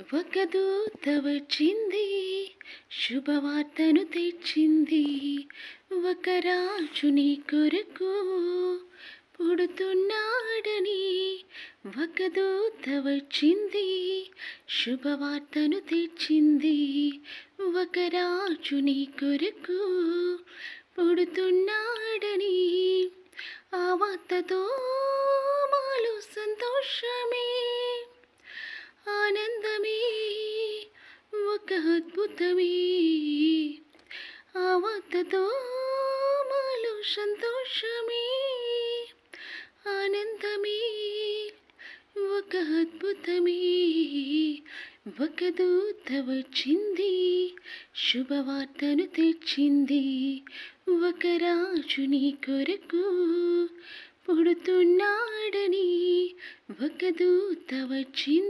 ఒక దూత వచ్చింది, శుభవార్తను తెచ్చింది. ఒక రాజు నీ కొరకు పుడుతున్నాడని. ఒక దూత వచ్చింది, శుభవార్తను తెచ్చింది. ఒక రాజు నీ కొరకు పుడుతున్నాడని. ఆ వార్తతో మాలో సంతోషమే, ఆనందమే, ఒక అద్భుతమే. ఆ వార్తతో మాలో సంతోషమే, ఆనందమే, ఒక అద్భుతమే. ఒక దూత వచ్చింది, శుభవార్తను తెచ్చింది. ఒక రాజు నీ కొరకు పుడుతున్నాడని. ఒక దూత వచ్చింది.